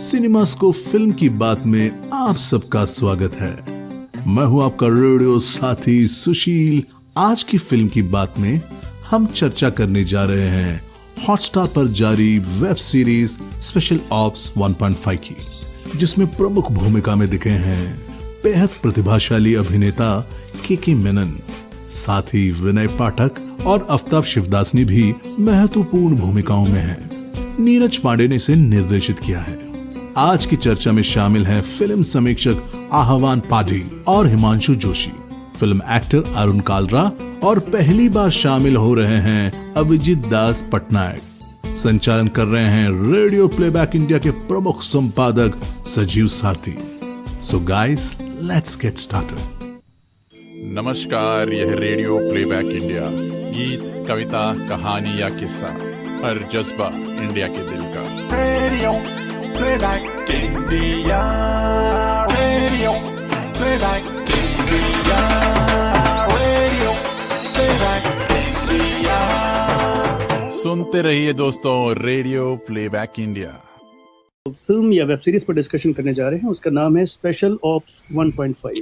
CinemaScope film की बात में आप सबका स्वागत है। मैं हूं आपका रेडियो साथी सुशील। आज की फिल्म की बात में हम चर्चा करने जा रहे हैं हॉटस्टार पर जारी वेब सीरीज स्पेशल ऑप्स 1.5 की, जिसमें प्रमुख भूमिका में दिखे हैं बेहद प्रतिभाशाली अभिनेता के मेनन, साथ ही विनय पाठक और आफ्ताब शिवदासनी भी महत्वपूर्ण भूमिकाओं में हैं। नीरज पांडे ने इसे निर्देशित किया है। आज की चर्चा में शामिल हैं फिल्म समीक्षक आहवान पाधी और हिमांशु जोशी, फिल्म एक्टर अरुण कालरा और पहली बार शामिल हो रहे हैं अभिजीत दास पटनायक। संचालन कर रहे हैं रेडियो प्लेबैक इंडिया के प्रमुख संपादक सजीव साथी। So guys, let's get started. नमस्कार, यह रेडियो प्लेबैक इंडिया। गीत, कविता, कहानी या किस्सा, हर जज्बा इंडिया के दिल का। Radio playback India, radio playback India, radio playback India. सुनते रहिए दोस्तों, रेडियो प्लेबैक इंडिया। फिल्म या वेब सीरीज पर डिस्कशन करने जा रहे हैं, उसका नाम है स्पेशल ऑप्स 1.5।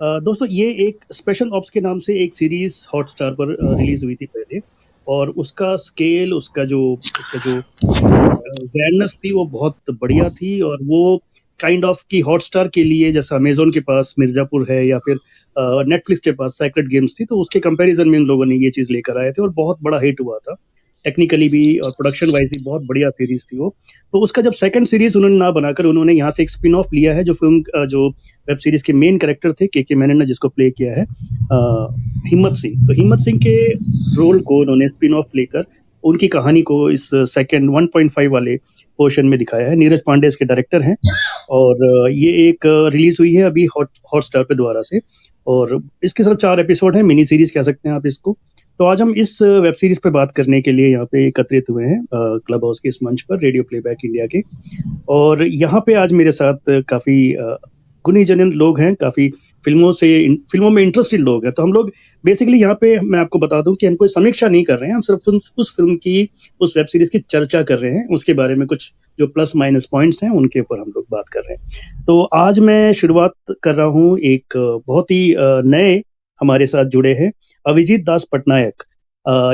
दोस्तों, ये एक स्पेशल ऑप्स के नाम से एक सीरीज हॉटस्टार पर रिलीज हुई थी पहले, और उसका स्केल, उसका जो ग्रैंडनेस थी वो बहुत बढ़िया थी। और वो काइंड ऑफ की हॉटस्टार के लिए जैसा अमेजोन के पास मिर्जापुर है या फिर नेटफ्लिक्स के पास सेक्रेड गेम्स थी, तो उसके कंपैरिजन में इन लोगों ने ये चीज़ लेकर आए थे और बहुत बड़ा हिट हुआ था। टेक्निकली भी और प्रोडक्शन वाइज भी बहुत बढ़िया सीरीज थी वो। तो उसका जब सेकंड सीरीज उन्होंने ना बनाकर उन्होंने यहाँ से एक स्पिन ऑफ लिया है, जो फिल्म जो वेब सीरीज के मेन कैरेक्टर थे के मेनन ने जिसको प्ले किया है हिम्मत सिंह। तो हिम्मत सिंह के रोल को उन्होंने स्पिन ऑफ लेकर उनकी कहानी को इस सेकंड 1.5 वाले पोर्शन में दिखाया है। नीरज पांडे इसके डायरेक्टर हैं और ये एक रिलीज हुई है अभी हॉटस्टार पे द्वारा से, और इसके सिर्फ 4 एपिसोड हैं, मिनी सीरीज कह सकते हैं आप इसको। तो आज हम इस वेब सीरीज पे बात करने के लिए यहाँ पे एकत्रित हुए हैं क्लब हाउस के इस मंच पर, रेडियो प्लेबैक इंडिया के। और यहाँ पे आज मेरे साथ काफी गुणी जन लोग हैं, काफी फिल्मों में इंटरेस्टेड लोग हैं। तो हम लोग बेसिकली यहाँ पे, मैं आपको बता दूं कि हम कोई समीक्षा नहीं कर रहे हैं, हम सिर्फ उस फिल्म की, उस वेब सीरीज की चर्चा कर रहे हैं, उसके बारे में कुछ जो प्लस माइनस पॉइंट्स हैं उनके ऊपर हम लोग बात कर रहे हैं। तो आज मैं शुरुआत कर रहा हूँ एक बहुत ही नए हमारे साथ जुड़े हैं अभिजीत दास पटनायक।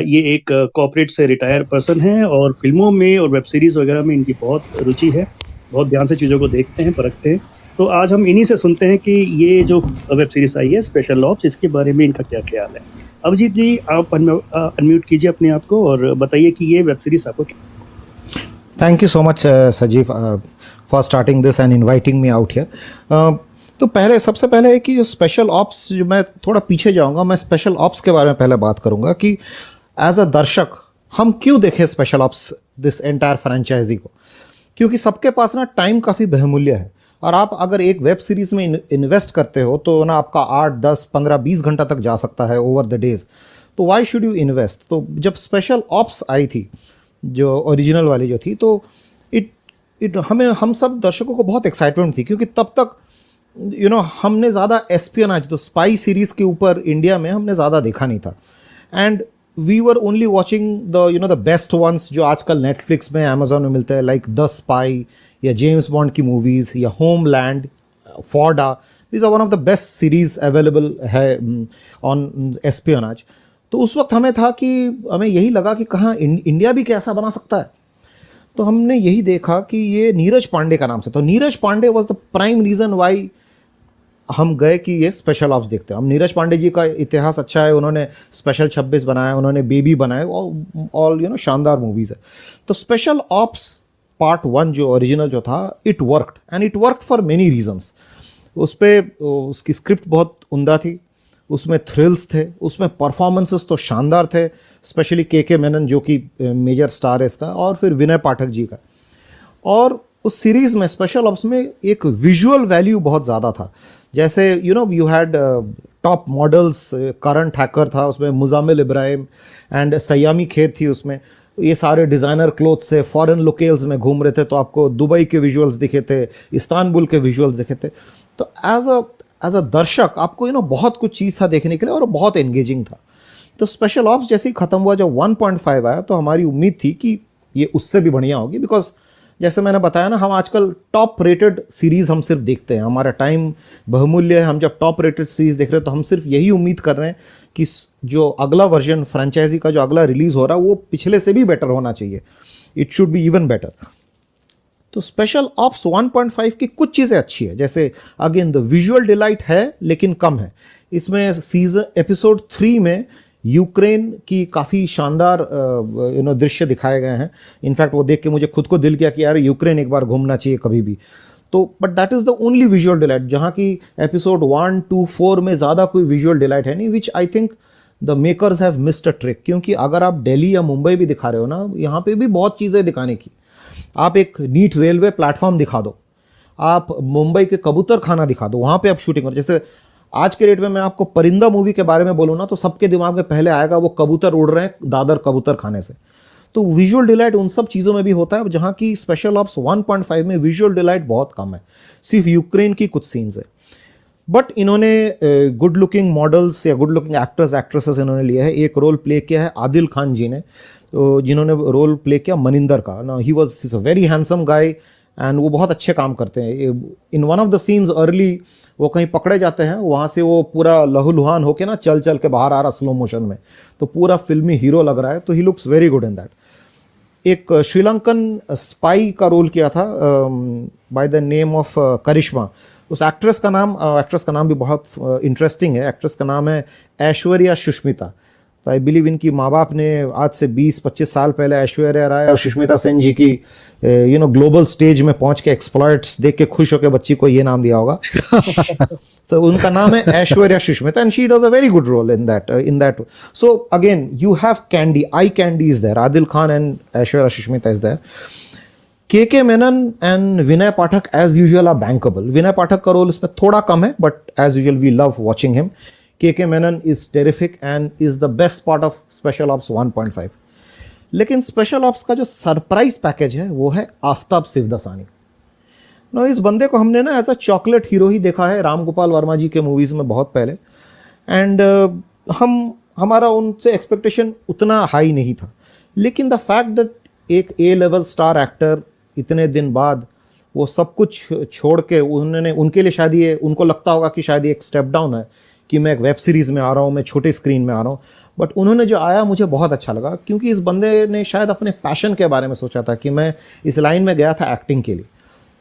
ये एक कॉर्पोरेट से रिटायर पर्सन है और फिल्मों में और वेब सीरीज वगैरह में इनकी बहुत रुचि है, बहुत ध्यान से चीज़ों को देखते हैं, परखते हैं। तो आज हम इन्हीं से सुनते हैं कि ये जो वेब सीरीज आई है स्पेशल ऑप्स, इसके बारे में इनका क्या ख्याल है। अभिजीत जी, आप अनम्यूट कीजिए अपने आप को और बताइए कि ये वेब सीरीज आपको थैंक यू सो मच सजीव for starting this and inviting me out here. तो सबसे पहले है कि जो स्पेशल ऑप्स, जो मैं थोड़ा पीछे जाऊंगा, मैं स्पेशल ऑप्स के बारे में पहले बात करूंगा कि एज अ दर्शक हम क्यों देखें special ops, this entire franchise को। क्योंकि सबके पास ना टाइम काफ़ी बहुमूल्य है, और आप अगर एक वेब सीरीज़ में इन्वेस्ट करते हो तो ना आपका 8, 10, 15, 20 घंटा तक जा सकता है ओवर द डेज। तो वाई शुड यू इन्वेस्ट। तो जब स्पेशल ऑप्स आई थी, जो ओरिजिनल वाली जो थी, तो हम सब दर्शकों को बहुत एक्साइटमेंट थी, क्योंकि तब तक हमने ज़्यादा एस्पियोनाज, तो स्पाई सीरीज़ के ऊपर इंडिया में हमने ज़्यादा देखा नहीं था। And we were only watching the best ones जो आजकल नेटफ्लिक्स में, अमेजोन में मिलते हैं, लाइक द स्पाई या जेम्स बॉन्ड की मूवीज़ या Homeland, Fauda. This are one of the best series available है ऑन एस्पियोनाज। तो उस वक्त हमें यही लगा कि कहाँ इंडिया भी कैसा बना सकता है। तो हमने यही देखा कि ये नीरज पांडे का नाम से, तो Neeraj Pandey was the prime reason why हम गए कि ये स्पेशल ऑप्स देखते हैं। हम नीरज पांडे जी का इतिहास अच्छा है, उन्होंने स्पेशल 26 बनाया, उन्होंने बेबी बनाए, ऑल शानदार मूवीज़ है। तो स्पेशल ऑप्स पार्ट 1 जो ओरिजिनल जो था, it worked, and it worked for many reasons. उसकी स्क्रिप्ट बहुत उम्दा थी, उसमें थ्रिल्स थे, उसमें परफॉर्मेंसेस तो शानदार थे, स्पेशली के मेनन जो कि मेजर स्टार है इसका, और फिर विनय पाठक जी का। और उस सीरीज़ में, स्पेशल ऑप्स में, एक विजुअल वैल्यू बहुत ज़्यादा था। जैसे you had top models, current hacker था उसमें, मुजामिल इब्राहिम एंड सयामी खेर थी उसमें। ये सारे डिज़ाइनर क्लोथ से फॉरेन लोकेल्स में घूम रहे थे, तो आपको दुबई के विजुअल्स दिखे थे, इस्तांबुल के विजुअल्स दिखे थे। तो एज अ दर्शक आपको बहुत कुछ चीज़ था देखने के लिए, और बहुत एंगेजिंग था। तो स्पेशल ऑप्स जैसे ही ख़त्म हुआ, जब 1.5 आया, तो हमारी उम्मीद थी कि ये उससे भी बढ़िया होगी, बिकॉज जैसे मैंने बताया ना, हम आजकल टॉप रेटेड सीरीज हम सिर्फ देखते हैं, हमारा टाइम बहुमूल्य है। हम जब टॉप रेटेड सीरीज देख रहे हैं तो हम सिर्फ यही उम्मीद कर रहे हैं कि जो अगला वर्जन फ्रेंचाइजी का जो अगला रिलीज हो रहा है वो पिछले से भी बेटर होना चाहिए, it should be even better. तो स्पेशल ऑप्स 1.5 की कुछ चीज़ें अच्छी है, जैसे अगेन द विजुअल डिलाइट है लेकिन कम है। इसमें सीजन एपिसोड 3 में यूक्रेन की काफ़ी शानदार दृश्य दिखाए गए हैं। इनफैक्ट वो देख के मुझे खुद को दिल किया कि यार यूक्रेन एक बार घूमना चाहिए कभी भी। तो but that is the only visual delight, जहाँ की एपिसोड 1 2 4 में ज़्यादा कोई विजुअल डिलाइट है नहीं, which I think the makers have missed a trick. क्योंकि अगर आप दिल्ली या मुंबई भी दिखा रहे हो ना, यहाँ पे भी बहुत चीज़ें दिखाने की। आप एक नीट रेलवे प्लेटफॉर्म दिखा दो, आप मुंबई के कबूतर खाना दिखा दो, वहाँ पे आप शूटिंग करो। जैसे आज के डेट में मैं आपको परिंदा मूवी के बारे में बोलूँ ना, तो सबके दिमाग में पहले आएगा वो कबूतर उड़ रहे हैं दादर कबूतर खाने से। तो विजुअल डिलाइट उन सब चीज़ों में भी होता है, जहाँ की स्पेशल ऑप्स 1.5 में विजुअल डिलाइट बहुत कम है, सिर्फ यूक्रेन की कुछ सीन्स है। बट इन्होंने गुड लुकिंग मॉडल्स या गुड लुकिंग एक्टर्स एक्ट्रेसेस इन्होंने लिया है। एक रोल प्ले किया है आदिल खान जी ने, जिन्होंने रोल प्ले किया मनिंदर का ना। He was a very handsome guy and वो बहुत अच्छे काम करते हैं। In one of the scenes early वो कहीं पकड़े जाते हैं, वहाँ से वो पूरा लहूलुहान होके ना चल चल के बाहर आ रहा स्लो मोशन में, तो पूरा फिल्मी हीरो लग रहा है। तो he looks very good in that. एक श्रीलंकन स्पाई का रोल किया था बाय द नेम ऑफ करिश्मा। उस एक्ट्रेस का नाम भी बहुत इंटरेस्टिंग है। एक्ट्रेस का नाम है ऐश्वर्या सुष्मिता। तो आई बिलीव इनकी माँ बाप ने आज से 20-25 साल पहले ऐश्वर्या राय और सुष्मिता सेन जी की ग्लोबल स्टेज में पहुंच के एक्सप्लॉइट्स देख के खुश होकर बच्ची को ये नाम दिया होगा। तो उनका नाम है Aishwarya Sushmita and she does a very good role in that. So again you have candy, I candy is there, Aadil Khan and Aishwarya Sushmita is there. K Menon and Vinay Pathak as usual are bankable. Vinay Pathak का रोल इसमें थोड़ा कम है, but as usual we love watching him. K Menon is terrific and is the best part of special ops 1.5। लेकिन special ops का जो surprise package है वो है आफ्ताब सिवदसानी। नो, इस बंदे को हमने ना एज अ चॉकलेट हीरो ही देखा है राम गोपाल वर्मा जी के मूवीज में बहुत पहले, एंड हमारा उनसे एक्सपेक्टेशन उतना हाई नहीं था। लेकिन द फैक्ट दैट एक ए लेवल स्टार एक्टर इतने दिन बाद वो सब कुछ छोड़ के उनके लिए शायद ये उनको लगता होगा कि शायद ये एक स्टेप डाउन है कि मैं एक वेब सीरीज़ में आ रहा हूँ, मैं छोटे स्क्रीन में आ रहा हूँ, बट उन्होंने जो आया मुझे बहुत अच्छा लगा। क्योंकि इस बंदे ने शायद अपने पैशन के बारे में सोचा था कि मैं इस लाइन में गया था एक्टिंग के लिए।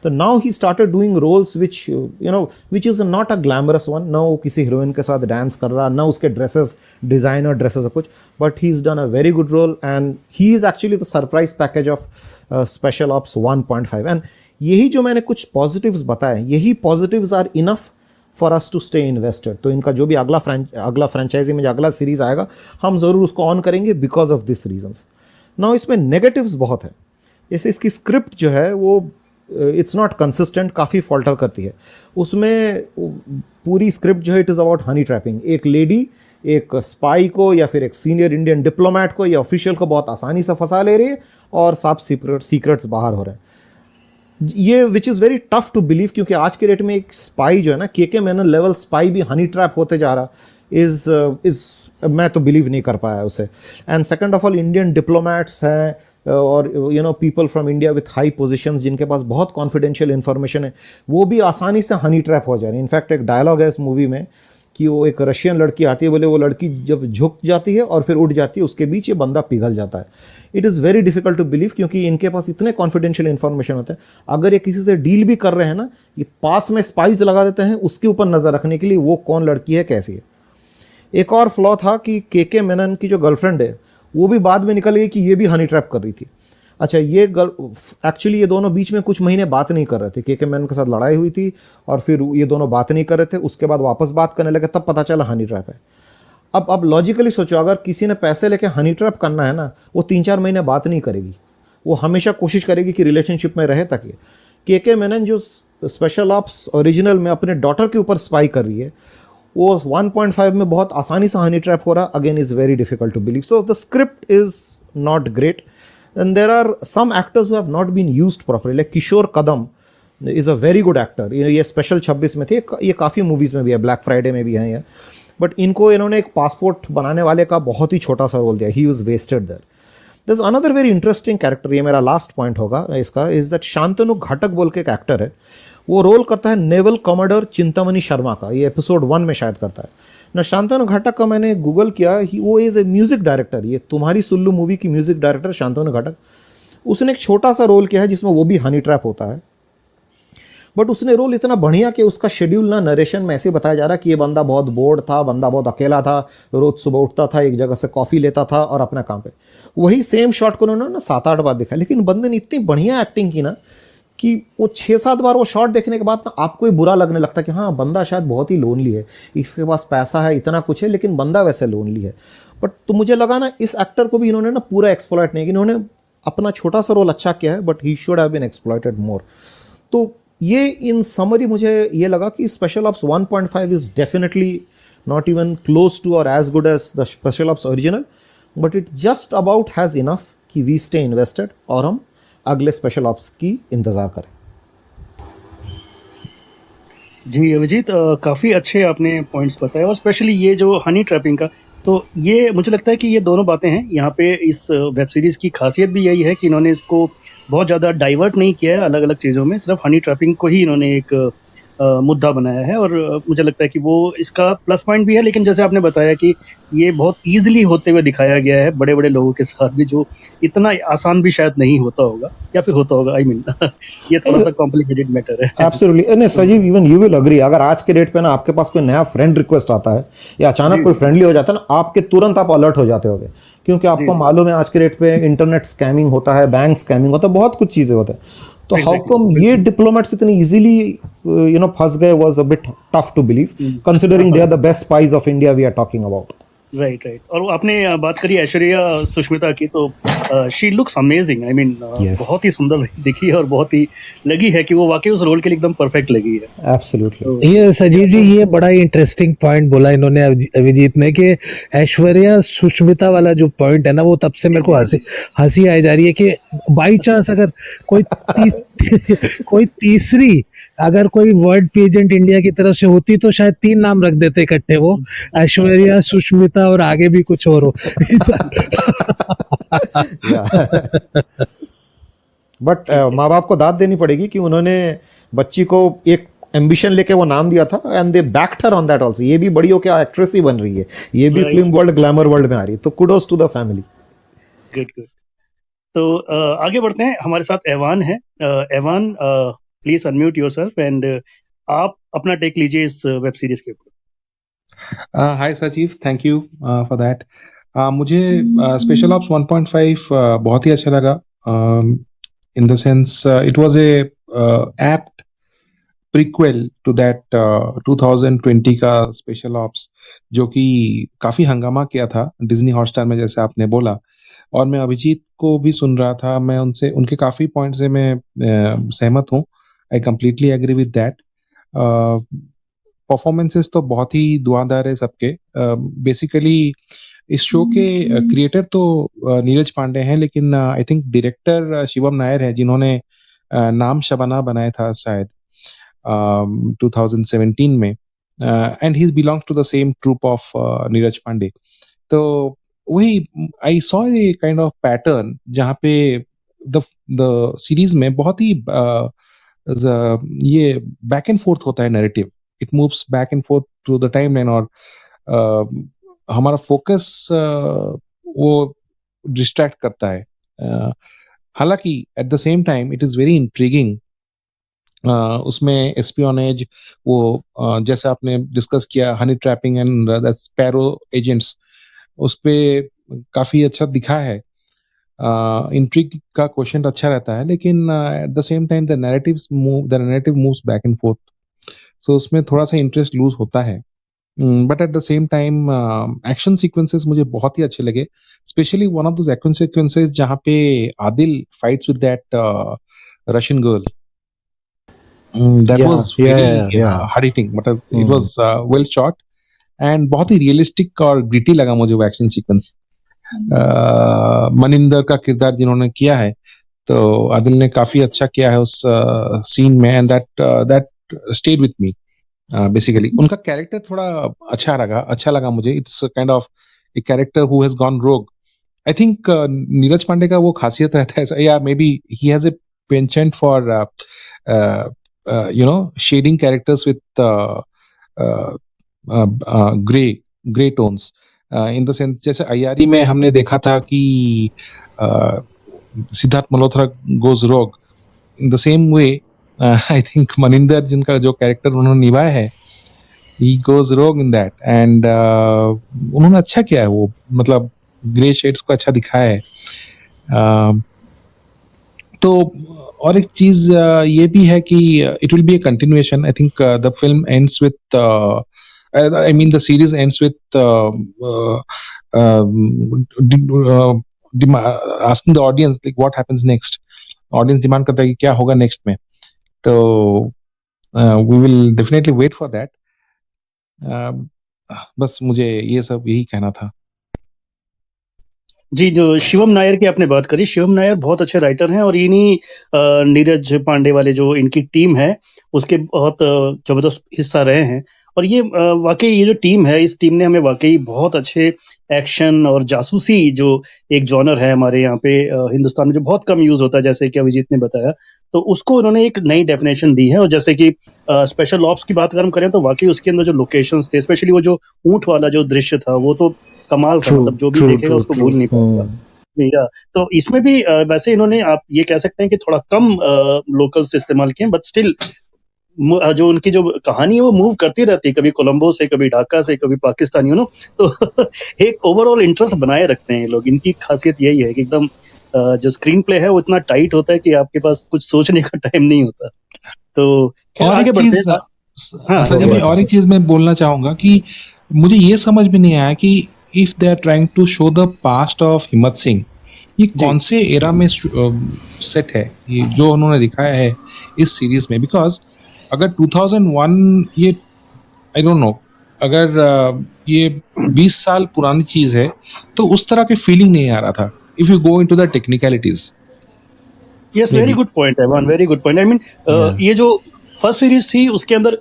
तो now he started doing roles which is not a glamorous one. ना वो किसी हीरोइन के साथ डांस कर रहा, ना उसके ड्रेसेस डिज़ाइनर ड्रेसेस कुछ, but he is done a very good role and he is actually the surprise package of special ops 1.5। And यही जो मैंने कुछ पॉजिटिव्स बताए, यही positives are enough for us to stay invested. तो इनका जो भी अगला फ्रेंचाइजी में जो अगला सीरीज आएगा, हम ज़रूर उसको ऑन करेंगे because of this reasons. Now इसमें नेगेटिव्स बहुत है। जैसे इसकी स्क्रिप्ट जो है वो इट्स नॉट कंसिस्टेंट, काफ़ी फॉल्टर करती है। उसमें पूरी स्क्रिप्ट जो है it is about Honey trapping. एक लेडी एक स्पाई को या फिर एक सीनियर इंडियन डिप्लोमेट को या ऑफिशियल को बहुत आसानी से फंसा ले रही है और सब सीक्रेट्स बाहर हो रहे हैं। ये which is very tough to believe, क्योंकि आज के डेट में एक स्पाई जो है ना, के मेनन लेवल स्पाई भी हनी ट्रैप होते जा रहा इज़ मैं तो बिलीव नहीं कर पाया उसे। And second of all Indian diplomats हैं और people from India with high positions जिनके पास बहुत कॉन्फिडेंशियल इन्फॉर्मेशन है, वो भी आसानी से हनी ट्रैप हो जा रहे हैं। इनफैक्ट एक डायलॉग है इस मूवी में कि वो एक रशियन लड़की आती है, बोले वो लड़की जब झुक जाती है और फिर उठ जाती है, उसके बीच ये बंदा पिघल जाता है। It is very difficult to believe, क्योंकि इनके पास इतने कॉन्फिडेंशियल इन्फॉर्मेशन होते हैं। अगर ये किसी से डील भी कर रहे हैं ना, ये पास में स्पाइस लगा देते हैं उसके ऊपर नज़र रखने के लिए वो कौन लड़की है, कैसी है। एक और फ्लॉ था कि के मेनन की जो गर्लफ्रेंड है वो भी बाद में निकल गई कि ये भी हनी ट्रैप कर रही थी। अच्छा, ये एक्चुअली ये दोनों बीच में कुछ महीने बात नहीं कर रहे थे। के मेनन के साथ लड़ाई हुई थी और फिर ये दोनों बात नहीं कर रहे थे, उसके बाद वापस बात करने लगे, तब पता चला हनी ट्रैप है। अब लॉजिकली सोचो, अगर किसी ने पैसे लेके हनी ट्रैप करना है ना, वो 3-4 महीने बात नहीं करेगी, वो हमेशा कोशिश करेगी कि रिलेशनशिप में रहे। तक ये के मेनन जो स्पेशल ऑप्स ओरिजिनल में अपने डॉटर के ऊपर स्पाई कर रही है, वो 1.5 में बहुत आसानी से हनी ट्रैप हो रहा, again is very difficult to believe. So the script is not great and there are some actors who have not been used properly, like Kishore Kadam is a very good actor. ये स्पेशल 26 में थे, ये काफ़ी movies में भी है, black Friday में भी है ये, बट इनको इन्होंने एक पासपोर्ट बनाने वाले का बहुत ही छोटा सा रोल दिया, he was wasted there. This another very interesting character, ये मेरा लास्ट पॉइंट होगा इसका, इज दैट शांतनु घटक बोल के एक एक्टर है, वो रोल करता है नेवल कमांडर चिंतामणि शर्मा का, ये एपिसोड 1 में शायद करता है ना। शांतनु घटक का मैंने गूगल किया, वो इज ए म्यूजिक डायरेक्टर, ये तुम्हारी सुल्लू मूवी की म्यूजिक डायरेक्टर शांतनु घटक। उसने एक छोटा सा रोल किया है जिसमें वो भी हनी ट्रैप होता है, बट उसने रोल इतना बढ़िया कि उसका शेड्यूल ना नरेशन में ऐसे बताया जा रहा है कि ये बंदा बहुत बोर्ड था, बंदा बहुत अकेला था, रोज सुबह उठता था, एक जगह से कॉफ़ी लेता था और अपना काम पे। वही सेम शॉट को उन्होंने ना 7-8 बार देखा, लेकिन बंदे ने इतनी बढ़िया एक्टिंग की ना कि वो 6-7 बार वो शॉट देखने के बाद ना आपको ही बुरा लगने लगता कि हाँ बंदा शायद बहुत ही लोनली है, इसके पास पैसा है, इतना कुछ है, लेकिन बंदा वैसे लोनली है। बट तो मुझे लगा ना इस एक्टर को भी इन्होंने ना पूरा एक्सप्लॉइट नहीं किया, इन्होंने अपना छोटा सा रोल अच्छा किया है, but he should have been exploited more. तो ये इन समरी मुझे ये लगा कि special ops 1.5 is definitely not even close to और as good as the special ops original, but it just about has enough कि वी स्टे इन्वेस्टेड और हम अगले स्पेशल ऑप्स की इंतज़ार करें। जी अभिजीत, काफ़ी अच्छे आपने पॉइंट्स बताए, और स्पेशली ये जो हनी ट्रैपिंग का, तो ये मुझे लगता है कि ये दोनों बातें हैं यहाँ पे। इस वेब सीरीज़ की खासियत भी यही है कि इन्होंने इसको बहुत ज़्यादा डाइवर्ट नहीं किया है अलग अलग चीज़ों में, सिर्फ हनी ट्रैपिंग को ही इन्होंने एक मुद्दा बनाया है। और मुझे लगता है कि वो इसका प्लस पॉइंट भी है, लेकिन जैसे आपने बताया कि ये बहुत ईजिली होते हुए दिखाया गया है बड़े बड़े लोगों के साथ भी, जो इतना आसान भी शायद नहीं होता होगा, या फिर होता होगा, आई मीन ये थोड़ा सा कॉम्प्लिकेटेड मैटर है। एब्सोल्युटली, नहीं सजीव, इवन यू विल अग्री, अगर आज के डेट पे ना आपके पास कोई नया फ्रेंड रिक्वेस्ट आता है या अचानक कोई फ्रेंडली हो जाता है ना, आपके तुरंत आप अलर्ट हो जाते होगे, क्योंकि आपको मालूम है आज के डेट पे इंटरनेट स्कैमिंग होता है, बैंक स्कैमिंग होता है, बहुत कुछ चीजें होते हैं। तो हाउ कम ये डिप्लोमेट्स इतनी इजीली फंस गए, was a bit tough to believe, considering they are the best spies of India we are talking about. Right. और आपने बात करी ऐश्वर्या सुष्मिता की, तो she looks amazing, I mean बहुत ही सुंदर दिखी है, और बहुत ही लगी है कि वो वाकई उस रोल के लिए एकदम परफेक्ट लगी है। एब्सोल्युटली। ये सजीव जी, ये बड़ा ही इंटरेस्टिंग पॉइंट बोला इन्होंने अभिजीत ने, कि ऐश्वर्या सुष्मिता वाला जो पॉइंट है ना, वो तब से मेरे को हंसी आई जा रही है कि बाई चांस अगर कोई तीसरी अगर कोई वर्ल्ड पेजेंट इंडिया की तरफ से होती तो शायद 3 नाम रख देते इकट्ठे, वो ऐश्वर्या, सुष्मिता और आगे भी कुछ और हो। बट माँ बाप को दाद देनी पड़ेगी कि उन्होंने बच्ची को एक एम्बिशन लेके वो नाम दिया था, and they backed her on that also. ये भी बड़ी हो क्या एक्ट्रेस ही बन रही है, ये भी फिल्म वर्ल्ड, ग्लैमर वर्ल्ड में आ रही है, तो kudos to the family. Good. तो आगे बढ़ते हैं, हमारे साथ एवान है। Evan, please unmute yourself and आप अपना टेक लीजिए इस वेब सीरीज के ऊपर। Hi Sachiv, thank you for that. मुझे स्पेशल ऑप्स 1.5 बहुत ही अच्छा लगा, in the sense it was a apt prequel to that 2020 का स्पेशल ऑप्स, जो कि काफ़ी हंगामा किया था डिज्नी हॉटस्टार में, जैसे आपने बोला। और मैं अभिजीत को भी सुन रहा था, मैं उनके काफ़ी पॉइंट से मैं सहमत हूँ। I completely agree with that. Performances तो बहुत ही धुआंधार है सबके। बेसिकली इस शो के क्रिएटर तो नीरज पांडे हैं, लेकिन I think director Shivam Nair है, जिन्होंने नाम शबाना बनाया था शायद 2017 में, and he belongs to the same troupe of Neeraj Pandey. तो वही I saw a kind of pattern, जहाँ पे द सीरीज में बहुत ही ये बैक एंड फोर्थ होता है narrative, it moves back and fourth through the timeline, और हमारा फोकस वो डिस्ट्रैक्ट करता है। हालांकि eight the same time it is very intriguing. उसमें एस्पियोनेज, वो जैसे आपने डिस्कस किया Honey trapping and the sparrow agents, उस पे काफ़ी अच्छा दिखा है। इंट्रिग का क्वेश्चन अच्छा रहता है, लेकिन at the same time the narrative moves back and forth, so उसमें थोड़ा सा इंटरेस्ट लूज होता है। But at the same time action sequences मुझे बहुत ही अच्छे लगे, specially one of those action sequences जहाँ पे Aadil fights with that Russian girl. That was very hard hitting, मतलब it was well shot and बहुत ही रियलिस्टिक और ग्रिटी लगा मुझे वो एक्शन सीक्वेंस। मनिंदर का किरदार जिन्होंने किया है, तो आदिल ने काफी अच्छा किया है उस सीन में, and that stayed with me. Basically उनका कैरेक्टर थोड़ा अच्छा लगा मुझे। It's kind of a character who has gone रोग, आई थिंक नीरज पांडे का वो खासियत रहता है, या may be he has a penchant for shading characters with grey tones, in the sense जैसे अय्यारी में हमने देखा था कि सिद्धार्थ मल्होत्रा गोज रोग, in the same way I think Maninder जिनका जो कैरेक्टर उन्होंने निभाया है, he goes rogue in that, and उन्होंने अच्छा किया है, वो मतलब ग्रे शेड्स को अच्छा दिखाया है। तो और एक चीज ये भी है कि it will be a continuation. I think the film ends with, I mean the series ends with asking the audience like what happens next. Audience demand करता है कि क्या होगा नेक्स्ट में, तो we will definitely wait for that. बस मुझे ये सब यही कहना था। जी, जो शिवम नायर की आपने बात करी, शिवम नायर बहुत अच्छे राइटर हैं और इन्हीं नीरज पांडे वाले जो इनकी टीम है, उसके बहुत ज़बरदस्त हिस्सा रहे हैं। और ये वाक़ई ये जो टीम है, इस टीम ने हमें वाक़ई बहुत अच्छे एक्शन और जासूसी जो एक जॉनर है हमारे यहाँ पे हिंदुस्तान में जो बहुत कम यूज़ होता है, जैसे कि अभिजीत ने बताया, तो उसको उन्होंने एक नई डेफ़िनेशन दी है। और जैसे कि स्पेशल ऑप्स की बात अगर हम करें तो वाक़ई उसके अंदर जो लोकेशंस थे, स्पेशली वो जो ऊँट वाला जो दृश्य था, वो तो कमाल था, मतलब जो भी देखेगा उसको भूल नहीं पाएगा। या तो इसमें भी वैसे इन्होंने आप ये कह सकते हैं कि थोड़ा कम लोकल्स इस्तेमाल किए, बट स्टिल जो उनकी जो कहानी है वो मूव करती रहती है, कभी कोलंबो से, कभी ढाका से, कभी पाकिस्तान, तो एक ओवरऑल इंटरेस्ट बनाए रखते हैं ये लोग। इनकी खासियत यही है कि एकदम जो स्क्रीन प्ले है वो इतना टाइट होता है कि आपके पास कुछ सोचने का टाइम नहीं होता। तो और आगे एक बढ़ते चीज हैं। हाँ, संजय भाई, और एक चीज मैं बोलना चाहूंगा कि मुझे ये समझ में नहीं आया कि if they are trying to show the past of Himmat Singh, ये कौन से एरा में सेट है, ये जो उन्होंने दिखाया है इस सीरीज में। बिकॉज अगर 2001 ये आई डोंट नो, अगर ये 20 साल पुरानी चीज है तो उस तरह की फीलिंग नहीं आ रहा था if you go into the technicalities. Yes, very good point है, one very good point. I mean ये जो फर्स्ट सीरीज थी उसके अंदर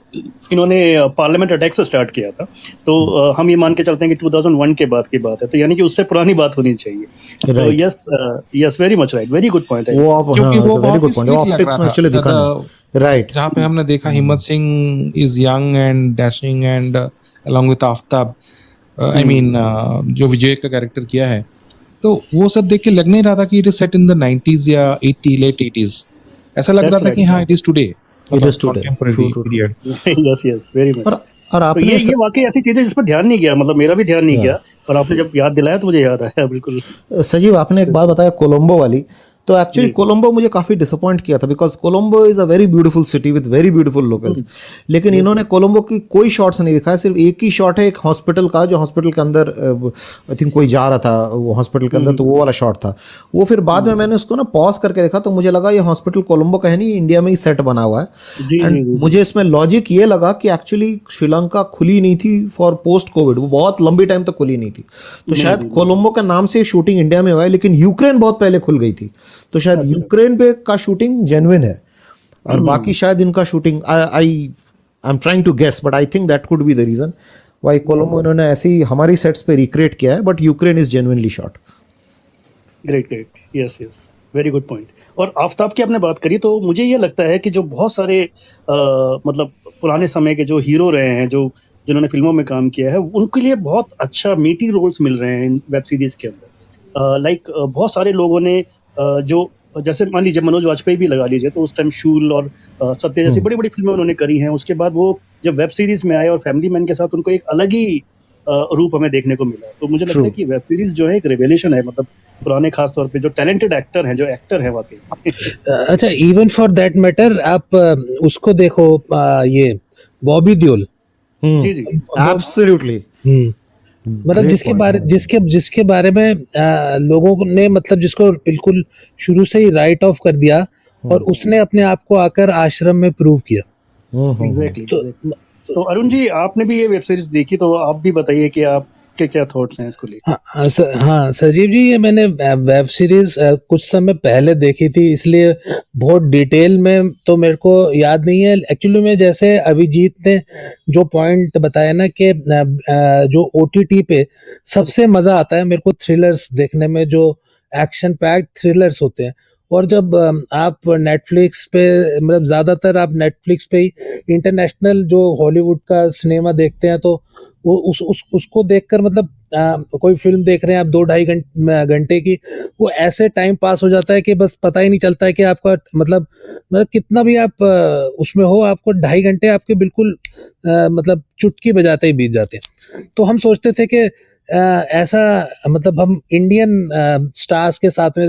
इन्होंने पार्लियामेंट अटैक से स्टार्ट किया था, तो हम ये मान के चलते हैं कि 2001 के बाद की बात है, तो यानी कि उससे पुरानी बात होनी चाहिए। तो yes yes, very much right, very good point है। वो आप, क्योंकि वो वेरी बहुत गुड ही पॉइंट, स्लिक लग ऑप्टिक्स में रहा एक्चुअली था, दिखाना राइट। जहाँ पे हमने देखा हिम्मत Singh is young and dashing and along with Aftab, I mean जो विजय का कैरेक्टर किया है, तो वो सब देख के लग नहीं रहा था कि it is set in the 90s या 80 लेट 80s। ऐसा लग रहा था कि हाँ it is today, It is today. True, true, true. Yes yes, very much. और तो आपने ये वाकई ऐसी चीजें जिस पर ध्यान नहीं गया, मतलब मेरा भी ध्यान नहीं Yeah. गया, और आपने जब याद दिलाया तो मुझे याद आया बिल्कुल। सजीव, आपने एक बात बताया कोलंबो वाली, तो एक्चुअली कोलंबो मुझे काफ़ी डिसअपॉइंट किया था, because Colombo is a very beautiful city with very beautiful locals, लेकिन इन्होंने कोलंबो की कोई शॉट्स नहीं दिखाया। सिर्फ एक ही शॉट है एक हॉस्पिटल का, जो हॉस्पिटल के अंदर आई थिंक कोई जा रहा था वो हॉस्पिटल के अंदर, तो वो वाला शॉट था। वो फिर बाद में मैंने उसको ना पॉज करके देखा तो मुझे लगा ये हॉस्पिटल कोलंबो का है नहीं, इंडिया में ही सेट बना हुआ है। एंड मुझे इसमें लॉजिक ये लगा कि एक्चुअली श्रीलंका खुली नहीं थी फॉर पोस्ट कोविड, वो बहुत लंबी टाइम तक खुली नहीं थी, तो शायद कोलंबो का नाम से शूटिंग इंडिया में हुआ है, लेकिन यूक्रेन बहुत पहले खुल गई थी, तो शायद यूक्रेन पे का शूटिंग जेन्युइन है, और बाकी शायद इनका shooting I am trying to guess, but I think that could be the reason why Colombo इन्होंने ऐसे ही हमारी सेट्स पे रिक्रिएट किया है, but Ukraine is genuinely shot. Great great, yes yes, very good point. और आफ्ताब की आपने बात करी, तो मुझे ये लगता है कि जो बहुत सारे मतलब पुराने समय के जो हीरो रहे हैं, जो जिन्होंने फिल्मों में काम किया है, उनके लिए बहुत अच्छा मीटी रोल्स मिल रहे हैं इन वेब सीरीज के अंदर। लाइक बहुत सारे लोगों ने जो जैसे मान लीजिए मनोज वाजपेयी भी लगा लीजिए, तो उस टाइम शूल और सत्य जैसी बड़ी बड़ी फिल्में उन्होंने करी हैं। उसके बाद वो जब वेब सीरीज में आए और फैमिली मैन के साथ उनको एक अलग ही रूप हमें देखने को मिला। तो मुझे लगता है कि वेब सीरीज जो है एक रेवोल्यूशन है, मतलब पुराने खास तौर पे जो टैलेंटेड एक्टर हैं, जो एक्टर हैं वाकई। अच्छा, इवन फॉर दैट मैटर आप उसको देखो, ये बॉबी देओल, जी जी, एब्सोल्युटली, मतलब जिसके बारे में लोगों ने, मतलब जिसको बिल्कुल शुरू से ही राइट ऑफ कर दिया, और उसने अपने आप को आकर आश्रम में प्रूव किया। एग्जैक्टली। तो अरुण जी, आपने भी ये वेब सीरीज देखी, तो आप भी बताइए कि आप आपके क्या थॉट्स हैं इसको लेकर? हाँ संजीव जी, ये मैंने वेब सीरीज कुछ समय पहले देखी थी, इसलिए बहुत डिटेल में तो मेरे को याद नहीं है। एक्चुअली में जैसे अभिजीत ने जो पॉइंट बताया ना कि जो ओटीटी पे सबसे मजा आता है मेरे को थ्रिलर्स देखने में, जो एक्शन पैक्ड थ्रिलर्स होते हैं। और जब आप नेटफ्लिक्स पे, मतलब ज्यादातर आप नेटफ्लिक्स पे ही इंटरनेशनल जो हॉलीवुड का सिनेमा देखते हैं, तो वो उसको देखकर मतलब कोई फिल्म देख रहे हैं आप 2-2.5 घंटे की, वो ऐसे टाइम पास हो जाता है कि बस पता ही नहीं चलता है कि आपका मतलब कितना भी आप उसमें हो, आपको 2.5 घंटे आपके बिल्कुल मतलब चुटकी बजाते ही बीत जाते हैं। तो हम सोचते थे कि ऐसा मतलब हम इंडियन स्टार्स के साथ में,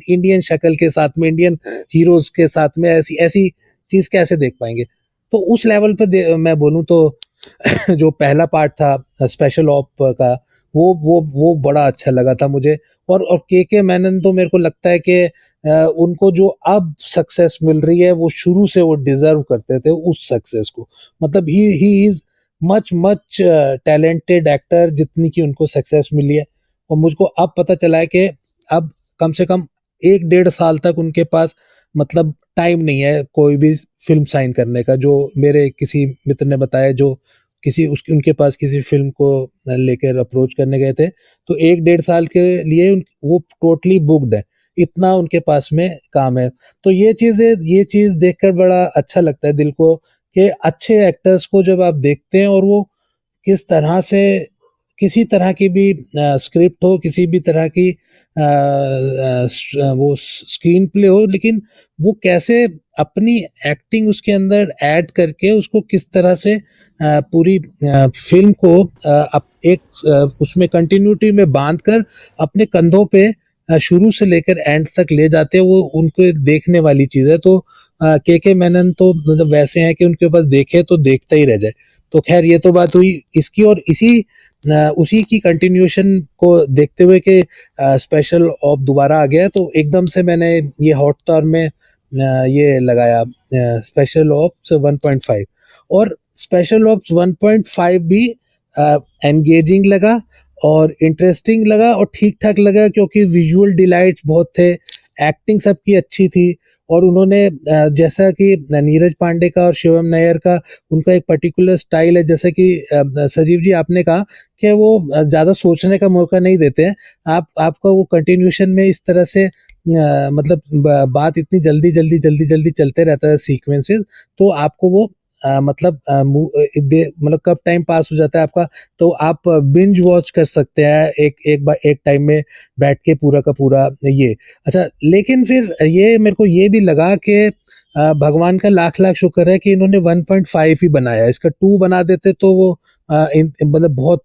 इंडियन शक्ल के साथ में, इंडियन हीरोज के साथ में ऐसी ऐसी चीज कैसे देख पाएंगे। तो उस लेवल पे मैं बोलूँ तो जो पहला पार्ट था स्पेशल ऑप का, वो बड़ा अच्छा लगा था मुझे। और के मैनन तो मेरे को लगता है कि उनको जो अब सक्सेस मिल रही है, वो शुरू से वो डिजर्व करते थे उस सक्सेस को। मतलब he is much much talented actor, जितनी की उनको सक्सेस मिली है। और मुझको अब पता चला है कि अब कम से कम 1-1.5 साल तक उनके पास मतलब टाइम नहीं है कोई भी फिल्म साइन करने का। जो मेरे किसी मित्र ने बताया, जो किसी उसकी उनके पास किसी फिल्म को लेकर अप्रोच करने गए थे, तो 1-1.5 साल के लिए वो टोटली बुक्ड है, इतना उनके पास में काम है। तो ये चीज देखकर बड़ा अच्छा लगता है दिल को, कि अच्छे एक्टर्स को जब आप देखते हैं और वो किस तरह से, किसी तरह की भी स्क्रिप्ट हो, किसी भी तरह की वो स्क्रीन प्ले हो, लेकिन वो कैसे अपनी एक्टिंग उसके अंदर ऐड करके उसको किस तरह से पूरी फिल्म को उसमें कंटिन्यूटी में बांधकर अपने कंधों पे शुरू से लेकर एंड तक ले जाते हैं, वो उनको देखने वाली चीज है। तो के मैनन तो मतलब वैसे हैं कि उनके पास देखे तो देखता ही रह जाए। तो खैर ये तो बात हुई इसकी, और उसी की कंटिन्यूशन को देखते हुए कि स्पेशल ऑप दोबारा आ गया है, तो एकदम से मैंने ये हॉटस्टार में ये लगाया स्पेशल ऑप्स 1.5। और स्पेशल ऑप्स 1.5 भी एंगेजिंग लगा और इंटरेस्टिंग लगा और ठीक ठाक लगा, क्योंकि विजुअल डिलाइट्स बहुत थे, एक्टिंग सबकी अच्छी थी। और उन्होंने जैसा कि नीरज पांडे का और शिवम नायर का, उनका एक पर्टिकुलर स्टाइल है, जैसे कि सजीव जी आपने कहा कि वो ज़्यादा सोचने का मौका नहीं देते हैं। आपका वो कंटिन्यूशन में इस तरह से मतलब बात इतनी जल्दी चलते रहता है सीक्वेंसेस, तो आपको वो मतलब कब टाइम पास हो जाता है आपका, तो आप बिंज वॉच कर सकते हैं एक टाइम में बैठ के पूरा का पूरा ये। अच्छा, लेकिन फिर ये मेरे को ये भी लगा कि भगवान का लाख लाख शुक्र है कि इन्होंने 1.5 ही बनाया, इसका 2 बना देते तो वो मतलब बहुत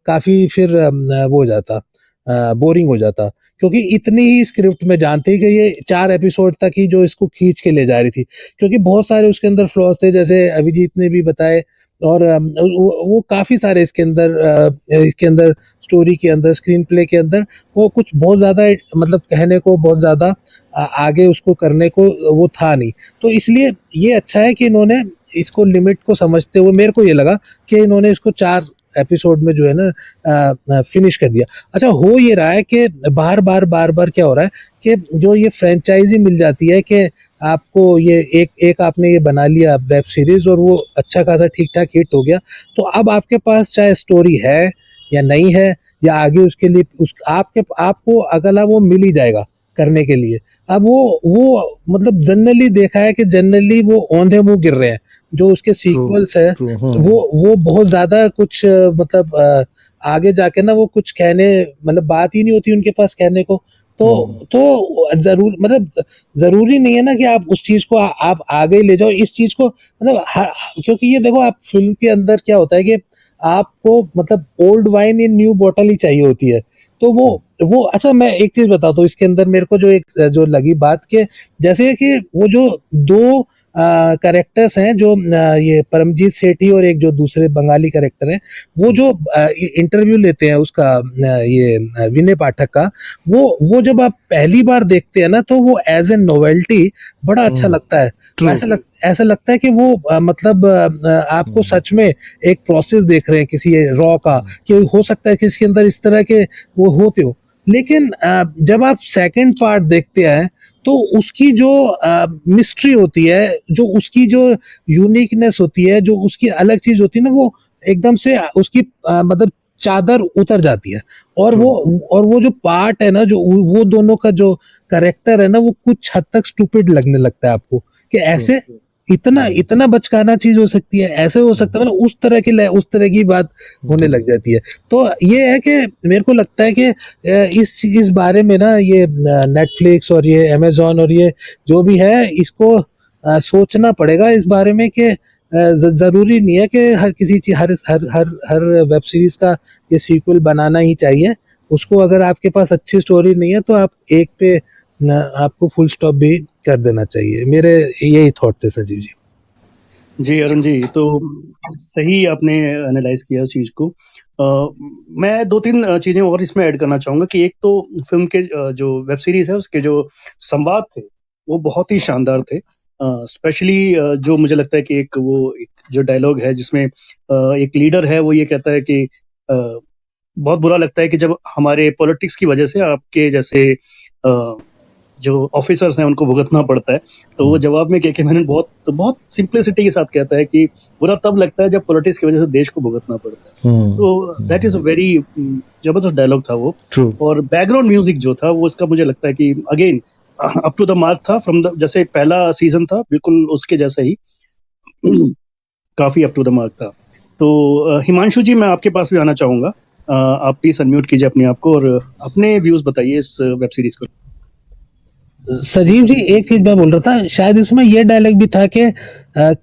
काफी फिर वो हो जाता, बोरिंग हो जाता, क्योंकि इतनी ही स्क्रिप्ट में जानते कि ये 4 एपिसोड तक ही जो इसको खींच के ले जा रही थी, क्योंकि बहुत सारे उसके अंदर फ्लॉज थे, जैसे अभिजीत ने भी बताए। और वो काफी सारे इसके अंदर स्टोरी के अंदर, स्क्रीन प्ले के अंदर वो कुछ बहुत ज्यादा मतलब कहने को बहुत ज्यादा आगे उसको करने को वो था नहीं। तो इसलिए ये अच्छा है कि इन्होंने इसको लिमिट को समझते हुए, मेरे को ये लगा कि इन्होंने इसको 4 एपिसोड में जो है ना फिनिश कर दिया। अच्छा, हो ये रहा है कि बार बार क्या हो रहा है कि जो ये फ्रेंचाइजी मिल जाती है कि आपको ये एक आपने ये बना लिया वेब सीरीज और वो अच्छा खासा ठीक ठाक हिट हो गया, तो अब आपके पास चाहे स्टोरी है या नहीं है, या आगे उसके लिए आपको अगला वो मिल ही जाएगा करने के लिए। अब वो मतलब जनरली देखा है कि जनरली वो औंधे मुंह गिर रहे हैं, जो उसके सीक्वल्स है वो बहुत ज्यादा कुछ मतलब आगे जाके ना वो कुछ कहने, मतलब बात ही नहीं होती उनके पास कहने को। तो जरूरी नहीं है ना कि आप उस चीज को आप आगे ले जाओ, इस चीज को मतलब क्योंकि ये देखो, आप फिल्म के अंदर क्या होता है कि आपको मतलब old wine in new bottle ही चाहिए होती है। तो वो अच्छा, मैं एक चीज बताता हूँ इसके अंदर मेरे को जो लगी बात के, जैसे कि वो जो 2 कैरेक्टर्स हैं, जो ये परमजीत सेठी और एक जो दूसरे बंगाली कैरेक्टर हैं, वो जो इंटरव्यू लेते हैं उसका, ये विनय पाठक का, वो जब आप पहली बार देखते हैं ना, तो वो एज ए नोवेल्टी बड़ा अच्छा लगता है। ट्रू। ऐसा लगता है कि वो मतलब आपको सच में एक प्रोसेस देख रहे हैं किसी रॉ का, कि हो सकता है कि इसके अंदर इस तरह के वो होते हो। लेकिन जब आप सेकंड पार्ट देखते हैं, तो उसकी जो मिस्ट्री होती है, जो उसकी जो यूनिकनेस होती है, जो उसकी अलग चीज होती है ना, वो एकदम से उसकी मतलब चादर उतर जाती है। और वो जो पार्ट है ना, जो वो दोनों का जो करेक्टर है ना, वो कुछ हद तक स्टूपिड लगने लगता है आपको, कि ऐसे इतना बचकाना चीज हो सकती है, ऐसे हो सकता है, मतलब उस तरह की बात होने लग जाती है। तो ये है कि मेरे को लगता है कि इस बारे में ना, ये नेटफ्लिक्स और ये अमेजोन और ये जो भी है, इसको सोचना पड़ेगा इस बारे में कि जरूरी नहीं है कि हर किसी चीज हर वेब सीरीज का ये सीक्वल बनाना ही चाहिए। उसको अगर आपके पास अच्छी स्टोरी नहीं है, तो आप एक पे आपको फुल स्टॉप भी कर देना चाहिए। मेरे यही थॉट थे सजीव जी। जी अरुण जी, तो सही आपने एनालाइज किया उस चीज को। मैं 2-3 चीजें और इसमें ऐड करना चाहूंगा कि एक तो फिल्म के जो वेब सीरीज है उसके जो संवाद थे वो बहुत ही शानदार थे। स्पेशली जो मुझे लगता है कि एक जो डायलॉग है जिसमें एक लीडर है वो ये कहता है कि बहुत बुरा लगता है कि जब हमारे पॉलिटिक्स की वजह से आपके जैसे जो ऑफिसर्स हैं उनको भुगतना पड़ता है। तो वो जवाब में के मैनन बहुत सिंप्लिसिटी के साथ कहता है कि बुरा तब लगता है जब पॉलिटिक्स की वजह से देश को भुगतना पड़ता है। तो दैट इज अ वेरी जबरदस्त डायलॉग था वो। ट्रू। और बैकग्राउंड म्यूजिक जो था वो इसका मुझे लगता है कि again up to the mark था, फ्रॉम द जैसे पहला सीजन था बिल्कुल उसके जैसा ही काफी अप टू द मार्क था। तो हिमांशु जी, मैं आपके पास भी आना चाहूंगा। आप प्लीज अनम्यूट कीजिए अपने आप को और अपने व्यूज बताइए इस वेब सीरीज को। सजीव जी, एक चीज मैं बोल रहा था, शायद इसमें ये डायलॉग भी था कि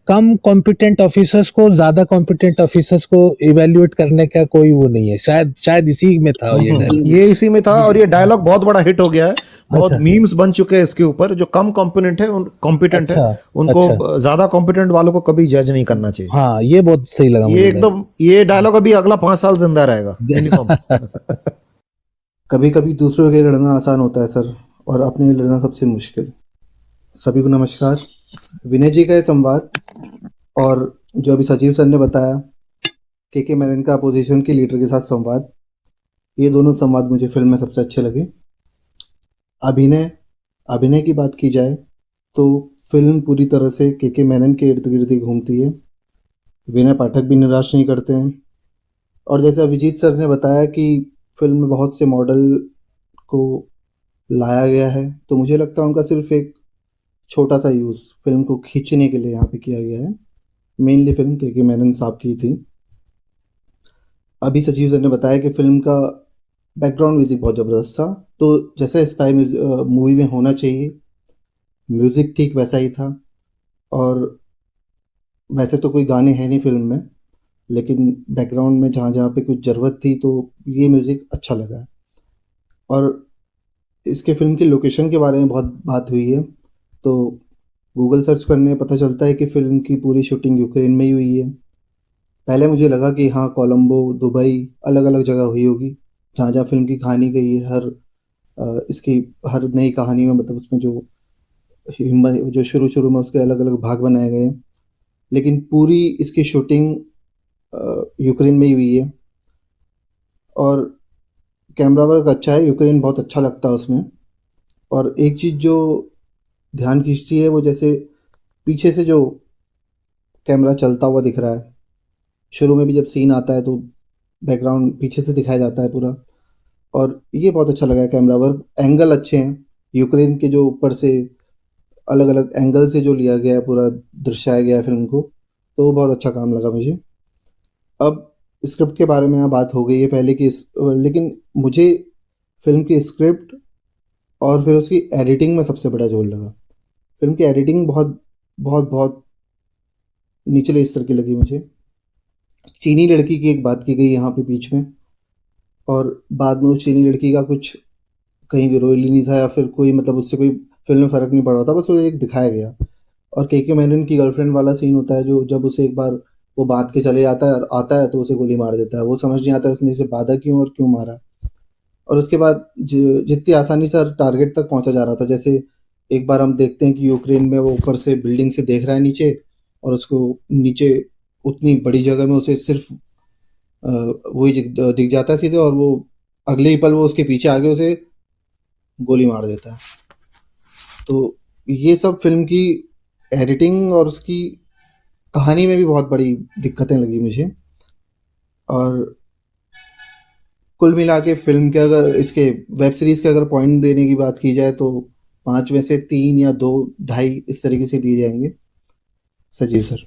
कम कॉम्पिटेंट ऑफिसर्स को ज्यादा कॉम्पिटेंट ऑफिसर्स को इवेल्युएट करने का कोई वो नहीं है। शायद इसी में था ये डायलॉग। ये इसी में था, और ये डायलॉग बहुत बड़ा हिट हो गया है। बहुत अच्छा। मीम्स बन चुके हैं इसके ऊपर। जो कम कॉम्पिटेंट है कॉम्पिटेंट है, अच्छा, उनको अच्छा। ज्यादा कॉम्पिटेंट वालों को कभी जज नहीं करना चाहिए। हाँ, ये बहुत सही लगा ये मुझे। एकदम, ये डायलॉग अभी अगला 5 साल जिंदा रहेगा मिनिमम। कभी कभी दूसरों के लिए लड़ना आसान होता है सर, और अपने लिए लड़ना सबसे मुश्किल। सभी को नमस्कार। विनय जी का ये संवाद और जो अभी सजीव सर ने बताया के मैनन का अपोजिशन के लीडर के साथ संवाद, ये दोनों संवाद मुझे फिल्म में सबसे अच्छे लगे। अभिनय की बात की जाए तो फिल्म पूरी तरह से के मैनन के इर्द गिर्द ही घूमती है। विनय पाठक भी निराश नहीं करते हैं। और जैसे अभिजीत सर ने बताया कि फिल्म में बहुत से मॉडल को लाया गया है, तो मुझे लगता है उनका सिर्फ एक छोटा सा यूज़ फिल्म को खींचने के लिए यहाँ पे किया गया है। मेनली फिल्म के मैनन साहब की थी। अभी सचिव सर ने बताया कि फिल्म का बैकग्राउंड म्यूजिक बहुत ज़बरदस्त था, तो जैसे स्पाई मूवी में होना चाहिए, म्यूज़िक ठीक वैसा ही था। और वैसे तो कोई गाने हैं नहीं फिल्म में, लेकिन बैकग्राउंड में जहाँ जहाँ पे कुछ ज़रूरत थी तो ये म्यूज़िक अच्छा लगा। और इसके फिल्म की लोकेशन के बारे में बहुत बात हुई है, तो गूगल सर्च करने पता चलता है कि फ़िल्म की पूरी शूटिंग यूक्रेन में ही हुई है। पहले मुझे लगा कि हाँ, कोलंबो, दुबई, अलग अलग जगह हुई होगी जहाँ जहाँ फिल्म की कहानी गई है। इसकी हर नई कहानी में मतलब उसमें जो शुरू में उसके अलग अलग भाग बनाए गए हैं, लेकिन पूरी इसकी शूटिंग यूक्रेन में ही हुई है। और कैमरा वर्क अच्छा है, यूक्रेन बहुत अच्छा लगता है उसमें। और एक चीज़ जो ध्यान खींचती है वो जैसे पीछे से जो कैमरा चलता हुआ दिख रहा है। शुरू में भी जब सीन आता है तो बैकग्राउंड पीछे से दिखाया जाता है पूरा, और ये बहुत अच्छा लगा है कैमरा वर्क। एंगल अच्छे हैं, यूक्रेन के जो ऊपर से अलग अलग एंगल से जो लिया गया है, पूरा दर्शाया गया है फिल्म को, तो वो बहुत अच्छा काम लगा मुझे। अब स्क्रिप्ट के बारे में यहाँ बात हो गई है पहले की, लेकिन मुझे फिल्म की स्क्रिप्ट और फिर उसकी एडिटिंग में सबसे बड़ा जोर लगा। फिल्म की एडिटिंग बहुत बहुत बहुत निचले स्तर की लगी मुझे। चीनी लड़की की एक बात की गई यहाँ पे बीच में, और बाद में उस चीनी लड़की का कुछ कहीं भी रोल ही नहीं था, या फिर कोई मतलब उससे कोई फिल्म में फ़र्क नहीं पड़ रहा था, बस वो एक दिखाया गया। और के मेनन की गर्लफ्रेंड वाला सीन होता है जो जब उसे एक बार वो बांध के चले जाता है और आता है तो उसे गोली मार देता है, वो समझ नहीं आता उसने उसे बांधा क्यों और क्यों मारा। और उसके बाद जितनी आसानी से टारगेट तक पहुंचा जा रहा था, जैसे एक बार हम देखते हैं कि यूक्रेन में वो ऊपर से बिल्डिंग से देख रहा है नीचे, और उसको नीचे उतनी बड़ी जगह में उसे सिर्फ वही दिख जाता है सीधे, और वो अगले ही पल वो उसके पीछे आगे उसे गोली मार देता है। तो ये सब फिल्म की एडिटिंग और उसकी कहानी में भी बहुत बड़ी दिक्कतें लगी मुझे। और कुल मिला के फिल्म के अगर इसके वेब सीरीज के अगर पॉइंट देने की बात की जाए तो 5 में से 3 या 2, 2.5 इस तरीके से दिए जाएंगे। सजीव सर।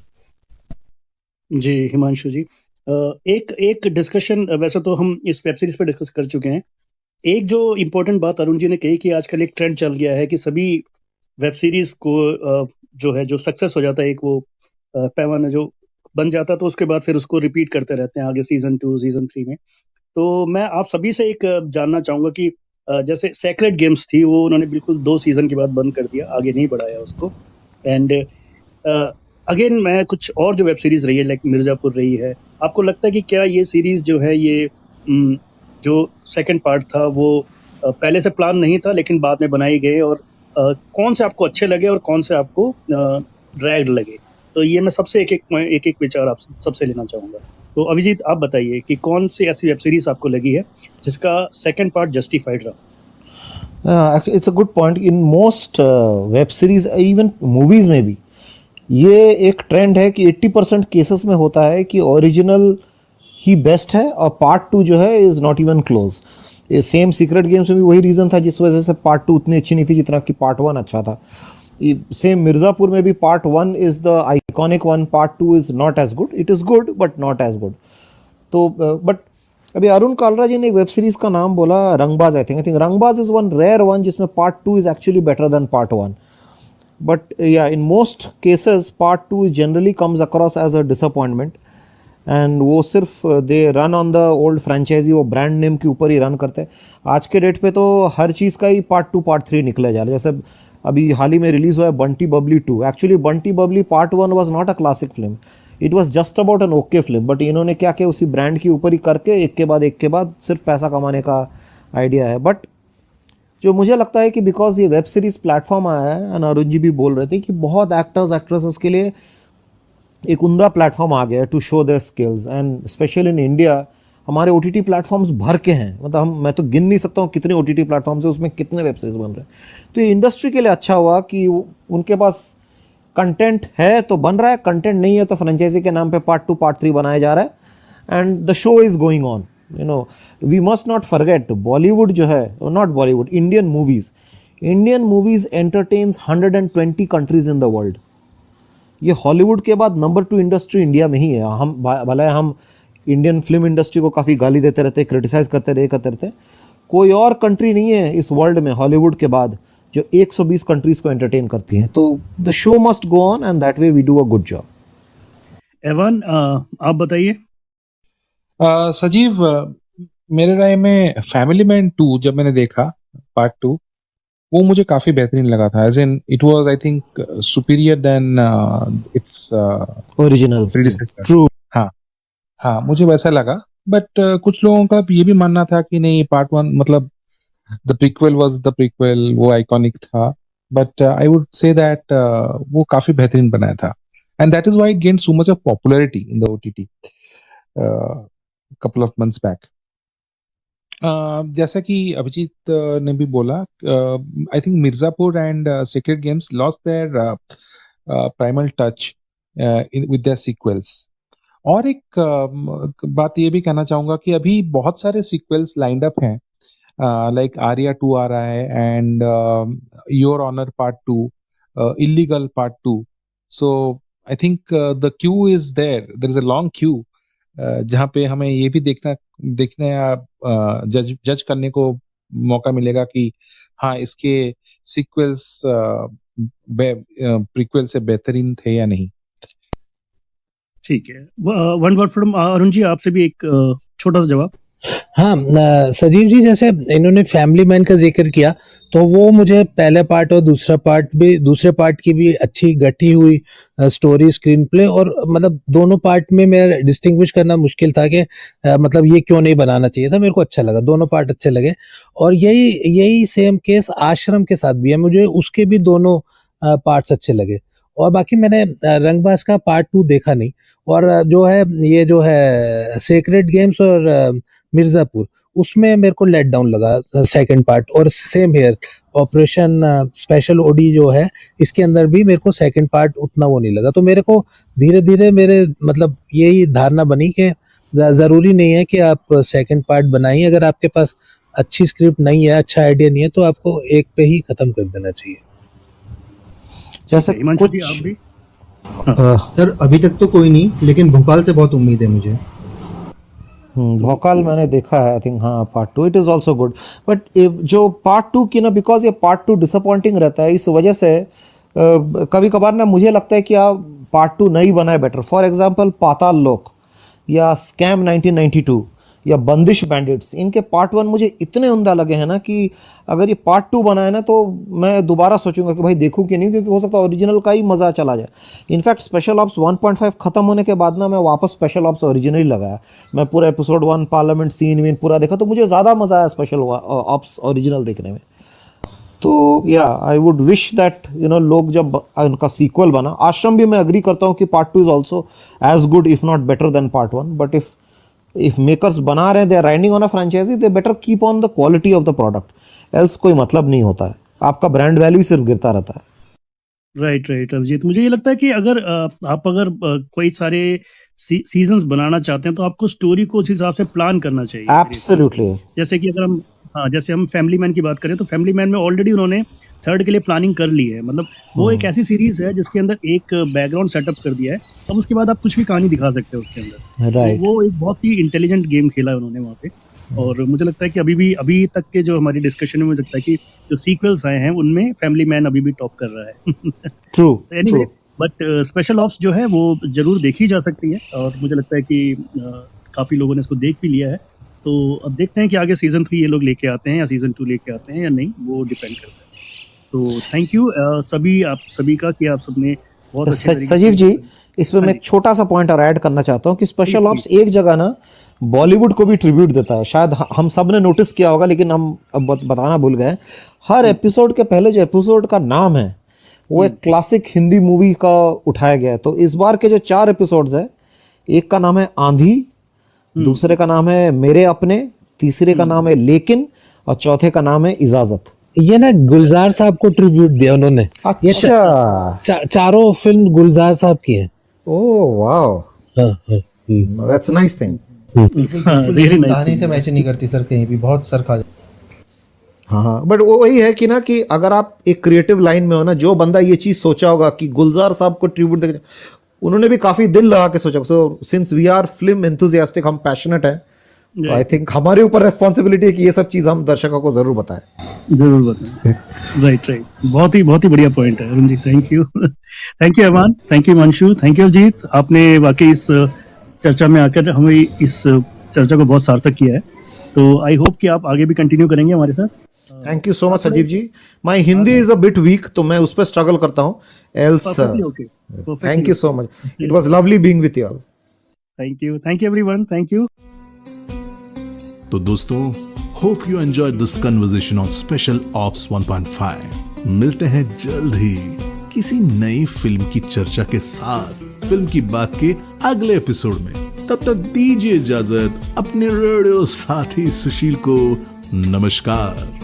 जी हिमांशु जी, एक डिस्कशन, वैसे तो हम इस वेब सीरीज पर डिस्कस कर चुके हैं। एक जो इम्पोर्टेंट बात अरुण जी ने कही कि आजकल एक ट्रेंड चल गया है कि सभी वेब सीरीज को जो है, जो सक्सेस हो जाता है, एक वो पैमाना जो बन जाता है, तो उसके बाद फिर उसको रिपीट करते रहते हैं आगे सीजन 2 सीजन 3 में। तो मैं आप सभी से एक जानना चाहूंगा कि जैसे सेक्रेड गेम्स थी, वो उन्होंने बिल्कुल 2 सीजन के बाद बंद कर दिया, आगे नहीं बढ़ाया उसको। एंड अगेन मैं कुछ और जो वेब सीरीज रही है, लाइक मिर्जापुर रही है, आपको लगता है कि क्या ये सीरीज जो है, ये जो सेकंड पार्ट था वो पहले से प्लान नहीं था लेकिन बाद में बनाई गए, और कौन से आपको अच्छे लगे और कौन से आपको ड्रैग्ड लगे? तो ये मैं सबसे एक विचार आप सबसे लेना चाहूंगा। तो अभिजीत, आप बताइए कि कौन सी ऐसी वेब सीरीज आपको लगी है जिसका सेकंड पार्ट जस्टिफाइड रहा? It's a good point. In most web series, even movies में भी ये एक ट्रेंड है कि 80% केसेस में होता है कि ओरिजिनल ही बेस्ट है और पार्ट 2 जो है is not even close. Same secret games में भी वही रीज़न था जिस वजह से पार्ट 2 उतनी अच्छी नहीं थी जितना कि पार्ट 1 अच्छा था। सेम मिर्ज़ापुर में भी part 1 is the iconic one, part 2 is not as good, it is good but not as good. तो बट अभी अरुण कालरा जी ने एक वेब सीरीज़ का नाम बोला, रंगबाज। आई थिंक रंगबाज इज़ वन रेयर वन जिसमें part 2 is actually better than part 1। But yeah, in most cases part 2 generally comes across as a disappointment, and वो सिर्फ they run on the old franchise, वो brand name के ऊपर ही run करते हैं। आज के डेट पे तो हर चीज़ का ही पार्ट 2 पार्ट 3 निकले जा रहा है। जैसे अभी हाल ही में रिलीज़ हुआ है Bunty Babli 2। Actually Bunty Babli part 1 was not a classic film, it was just about an okay film, but इन्होंने क्या किया, उसी ब्रांड के ऊपर ही करके एक के बाद सिर्फ पैसा कमाने का आइडिया है। बट जो मुझे लगता है कि बिकॉज ये वेब सीरीज प्लेटफॉर्म आया है, और अरुण जी भी बोल रहे थे कि बहुत एक्टर्स एक्ट्रेसेस के लिए एक उमदा प्लेटफॉर्म आ गया है to show their skills, and specially in India हमारे OTT प्लेटफॉर्म्स भर के हैं। मतलब मैं तो गिन नहीं सकता हूँ कितने OTT प्लेटफॉर्म्स हैं, उसमें कितने वेब सीरीज बन रहे हैं। तो ये इंडस्ट्री के लिए अच्छा हुआ कि उनके पास कंटेंट है तो बन रहा है, कंटेंट नहीं है तो फ्रेंचाइजी के नाम पे पार्ट 2 पार्ट 3 बनाया जा रहा है, and the show is going on. You know, we must not forget Bollywood जो है, not Bollywood, Indian movies entertains 120 countries in the world. ये हॉलीवुड के बाद नंबर 2 इंडस्ट्री इंडिया में ही है। हम भले हम इंडियन फिल्म इंडस्ट्री को काफ़ी गाली देते रहते, क्रिटिसाइज करते रहते, कोई और कंट्री नहीं है इस वर्ल्ड में हॉलीवुड के बाद जो 120 कंट्रीज को एंटरटेन करती हैं। तो the show must go on and that way we do a good job. Evan, आप बताइए। सजीव, मेरे राय में फैमिली मैन 2 जब मैंने देखा पार्ट 2, वो मुझे काफी बेहतरीन लगा था। As in it was I think superior than its original predecessor. True. हाँ, मुझे वैसा लगा। बट कुछ लोगों का ये भी मानना था कि नहीं, पार्ट 1 मतलब the prequel was the prequel, वो आइकॉनिक था। But I would say that वो काफी बेहतरीन बनाया था, and that is why it gained so much of popularity in the OTT couple of months back. जैसा कि अभिजीत ने भी बोला, I think Mirzapur and secret games lost their primal touch with their sequels. और एक बात ये भी कहना चाहूंगा कि अभी बहुत सारे सीक्वल्स लाइंड अप हैं, लाइक आर्या 2 आ रहा है, and your honour part 2, illegal part 2। So I think the queue is there is a long queue, जहाँ पे हमें ये भी देखने या जज करने को मौका मिलेगा कि हाँ, इसके सीक्वल्स प्रीक्वल से बेहतरीन थे या नहीं। ठीक है, one word from Arun ji, आपसे भी एक छोटा सा जवाब। हाँ, सजीव जी, जैसे इन्होंने फैमिली मैन का जिक्र किया, तो वो मुझे पहले पार्ट और दूसरे पार्ट की भी अच्छी गठी हुई स्टोरी, स्क्रीन प्ले, और मतलब दोनों पार्ट में मेरा डिस्टिंग्विश करना मुश्किल था कि मतलब ये क्यों नहीं बनाना चाहिए था। मेरे को अच्छा लगा, दोनों पार्ट अच्छे लगे। और यही सेम केस आश्रम के साथ भी है, मुझे उसके भी दोनों पार्ट्स अच्छे लगे। और बाकी मैंने रंगबाज का पार्ट 2 देखा नहीं, और जो है सेक्रेड गेम्स और मिर्जापुर, उसमें मेरे को लेट डाउन लगा सेकंड पार्ट। और सेम हियर ऑपरेशन स्पेशल ओडी जो है, इसके अंदर भी मेरे को सेकंड पार्ट उतना वो नहीं लगा। तो मेरे को धीरे धीरे मेरे मतलब यही धारणा बनी कि जरूरी नहीं है कि आप सेकंड पार्ट बनाइए, अगर आपके पास अच्छी स्क्रिप्ट नहीं है, अच्छा आइडिया नहीं है, तो आपको एक पे ही खत्म कर देना चाहिए। जैसे हिमांशु जी, कुछ आप भी? सर अभी तक तो कोई नहीं, लेकिन भोकाल से बहुत उम्मीद है मुझे। भोकाल मैंने देखा है, आई थिंक, हाँ, part 2 it is also good. But जो पार्ट 2 की ना, बिकॉज ये पार्ट 2 डिसअपॉइंटिंग रहता है, इस वजह से कभी कभार ना मुझे लगता है कि आप पार्ट 2 नहीं बनाए बेटर। फॉर एग्जांपल पाताल लोक या स्कैम 1992 या बंदिश बैंडिट्स, इनके पार्ट 1 मुझे इतने उम्दा लगे हैं ना कि अगर ये पार्ट 2 बनाए ना तो मैं दोबारा सोचूंगा कि भाई देखूं कि नहीं, क्योंकि हो सकता है ओरिजिनल का ही मज़ा चला जाए। इनफैक्ट स्पेशल ऑप्स 1.5 खत्म होने के बाद ना मैं वापस स्पेशल ऑप्स ओरिजिनल लगाया, मैं पूरा एपिसोड 1 पार्लियामेंट सीन वीन पूरा देखा, तो मुझे ज़्यादा मज़ा आया स्पेशल ऑप्स ओरिजिनल देखने में। तो या आई वुड विश दैट लोग जब उनका सीक्वल बना, आश्रम भी मैं अग्री करता हूँ कि part 2 is also as good if not better than part 1, but if makers बना रहे हैं, they are riding on a franchisee, they better keep on the quality of the product, else कोई मतलब नहीं होता है, आपका ब्रांड वैल्यू सिर्फ गिरता रहता है। राइट अभिजीत, मुझे ये लगता है कि अगर आप कोई सारे सीजन्स बनाना चाहते हैं तो आपको स्टोरी को उस हिसाब से प्लान करना चाहिए। एब्सोल्युटली। जैसे कि अगर जैसे हम फैमिली मैन की बात करें तो फैमिली मैन में ऑलरेडी उन्होंने थर्ड के लिए प्लानिंग कर ली है। मतलब वो एक ऐसी सीरीज है जिसके अंदर एक बैकग्राउंड सेटअप कर दिया है, अब उसके बाद आप कुछ भी कहानी दिखा सकते हो उसके अंदर। राइट। तो वो एक बहुत ही इंटेलिजेंट गेम खेला है उन्होंने वहाँ पे। और मुझे लगता है कि अभी तक के जो हमारी डिस्कशन में मुझे लगता है कि जो सीक्वल्स आए हैं उनमें फैमिली मैन अभी भी टॉप कर रहा है। True. Anyway, but special ops जो है वो जरूर देखी जा सकती है, और मुझे लगता है कि काफी लोगों ने इसको देख भी लिया है। तो अब देखते हैं कि आगे सीजन 3 ये लोग लेके आते हैं या सीजन 2 लेके आते हैं या नहीं, वो डिपेंड करता है। तो थैंक यू आप सभी का कि आप सबने बहुत अच्छे तरीके से। सजीव जी, इसमें मैं एक छोटा सा पॉइंट और ऐड करना चाहता हूँ कि स्पेशल ऑप्स एक जगह ना बॉलीवुड को भी ट्रिब्यूट देता है। शायद हम सब ने नोटिस किया होगा, लेकिन हम अब बताना भूल गए। हर एपिसोड के पहले जो एपिसोड का नाम है वो एक क्लासिक हिंदी मूवी का उठाया गया है। तो इस बार के जो 4 एपिसोड्स है, एक का नाम है आंधी, दूसरे का नाम है मेरे अपने, तीसरे का नाम है लेकिन, और चौथे का नाम है इजाजत। ये ना गुलजार साहब को ट्रिब्यूट दिया उन्होंने। अच्छा। चारों फिल्म गुलजार साहब की है। Oh wow, that's nice thing. कहानी से मैच नहीं करती सर, कहीं भी बहुत सर खा। हाँ, बट वो वही है कि ना कि अगर आप एक क्रिएटिव लाइन में हो ना, जो बंदा ये चीज सोचा होगा कि गुलजार साहब को ट्रिब्यूट दे, उन्होंने भी काफी दिल लगा के सोचा। So since we are film enthusiastic, हम पैशनेट हैं, तो आई थिंक हमारे ऊपर रेस्पॉन्सिबिलिटी है कि ये सब चीज हम दर्शकों को जरूर बताएं। राइट। बहुत ही बढ़िया पॉइंट है Arun ji, thank you. Thank you Aman, thank you Manshu, thank you Ajit, आपने वाकई इस चर्चा में आकर हमें इस चर्चा को बहुत सार्थक किया है। तो आई होप कि आप आगे भी कंटिन्यू करेंगे हमारे साथ। Thank you so much Sajeev ji. My Hindi is a bit weak, तो मैं उस पर स्ट्रगल करता हूँ। Else thank you so much, it was lovely being with you all. Thank you everyone, thank you. तो दोस्तों, hope you enjoyed this conversation on special ops 1.5। मिलते हैं जल्द ही किसी नई फिल्म की चर्चा के साथ, फिल्म की बात के अगले एपिसोड में। तब तक दीजिए इजाजत अपने रेडियो साथी सुशील को। नमस्कार।